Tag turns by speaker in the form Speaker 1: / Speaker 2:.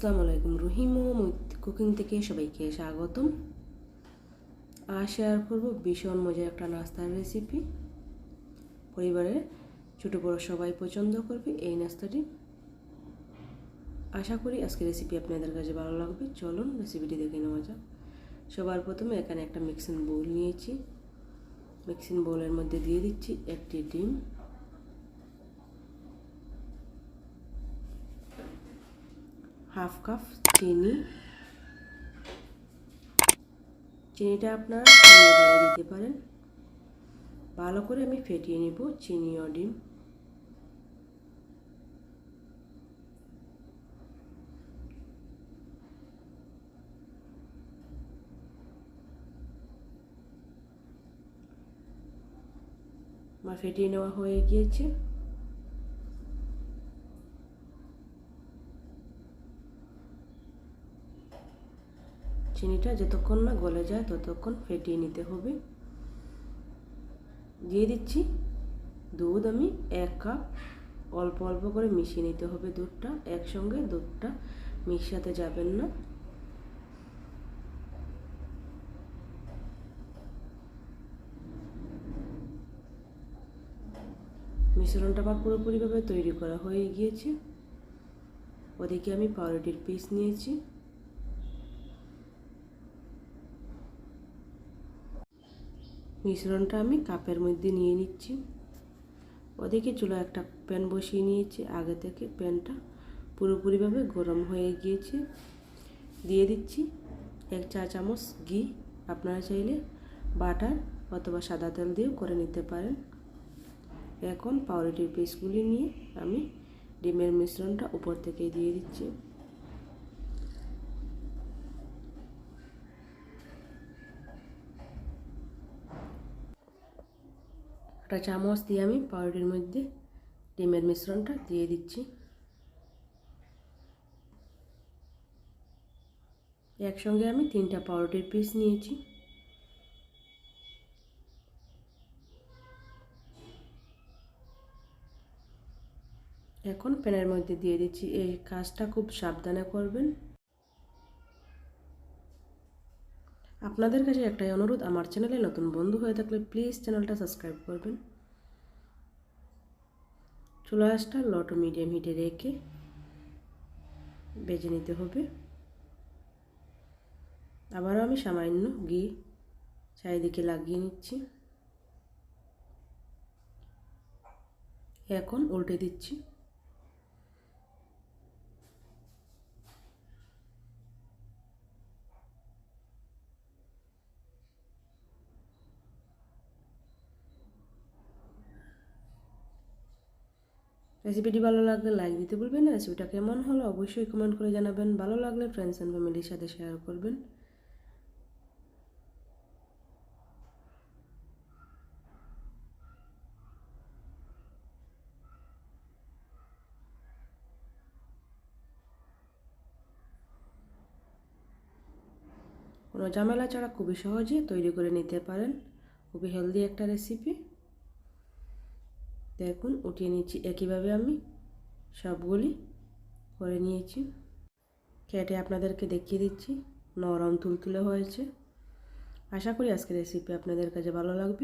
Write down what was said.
Speaker 1: আসসালামু আলাইকুম। রুহি কুকিং থেকে সবাইকে স্বাগতম। আজ শেয়ার করব ভীষণ মজার একটা নাস্তার রেসিপি। পরিবারের ছোট বড় সবাই পছন্দ করবে এই নাস্তাটি। আশা করি আজকের রেসিপি আপনাদের কাছে ভালো লাগবে। চলুন রেসিপিটি দেখে নেওয়া যাক। সবার প্রথমে এখানে একটা মিক্সিং বোল নিয়েছি। মিক্সিং বোলের মধ্যে দিয়ে দিচ্ছি একটি ডিম, হাফ কাপ চিনি। চিনিটা আপনারা কমিয়ে বাড়িয়ে দিতে পারেন। ভালো করে আমি ফেটিয়ে নিব চিনি ও ডিম। আমার ফেটিয়ে নেওয়া হয়ে গিয়েছে। চিনিটা যতক্ষণ না গলে যায় ততক্ষণ ফেটিয়ে নিতে হবে। দিয়ে দিচ্ছি দুধ, আমি 1 কাপ। অল্প অল্প করে মিশিয়ে নিতে হবে দুধটা, একসঙ্গে দুধটা মিশাতে যাবেন না। মিশ্রণটা আমার পুরোপুরিভাবে তৈরি করা হয়ে গিয়েছে। ওদিকে আমি পাউরুটির পিস নিয়েছি। মিশ্রণটা আমি কাপের মধ্যে নিয়ে নিচ্ছি। ওদিকে চুলায় একটা প্যান বসিয়ে নিয়েছি। আগে থেকে প্যানটা পুরোপুরিভাবে গরম হয়ে গিয়েছে। দিয়ে দিচ্ছি 1 চা চামচ ঘি। আপনারা চাইলে বাটার অথবা সাদা তেল দিয়েও করে নিতে পারেন। এখন পাউরুটির পিসগুলি নিয়ে আমি ডিমের মিশ্রণটা উপর থেকে দিয়ে দিচ্ছি। একটা চামচ দিয়ে আমি পাউরুটির মধ্যে ডিমের মিশ্রণটা দিয়ে দিচ্ছি। একসঙ্গে আমি 3টা পাউরুটির পিস নিয়েছি। এখন প্যানের মধ্যে দিয়ে দিচ্ছি। এই কাজটা খুব সাবধানে করবেন। আপনাদের কাছে একটাই অনুরোধ, আমার চ্যানেলে নতুন বন্ধু হয়ে থাকলে প্লিজ চ্যানেলটা সাবস্ক্রাইব করবেন। চুলা আঁচটা লো টু মিডিয়াম হিটে রেখে ভেজে নিতে হবে। আবারও আমি সামান্য ঘি চারিদিকে লাগিয়ে নিচ্ছি। এখন উল্টে দিচ্ছি। রেসিপিটি ভালো লাগলে লাইক দিতে ভুলবেন না। রেসিপিটা কেমন হলো অবশ্যই কমেন্ট করে জানাবেন। ভালো লাগলে ফ্রেন্ডস অ্যান্ড ফ্যামিলির সাথে শেয়ার করবেন। কোনো ঝামেলা ছাড়া খুবই সহজে তৈরি করে নিতে পারেন। খুবই হেলদি একটা রেসিপি। দেখুন উঠিয়ে নিচ্ছি। একইভাবে আমি সবগুলি করে নিয়েছি। কেটে আপনাদেরকে দেখিয়ে দিচ্ছি। নরম তুলতুলে হয়েছে। আশা করি আজকের রেসিপি আপনাদের কাছে ভালো লাগবে।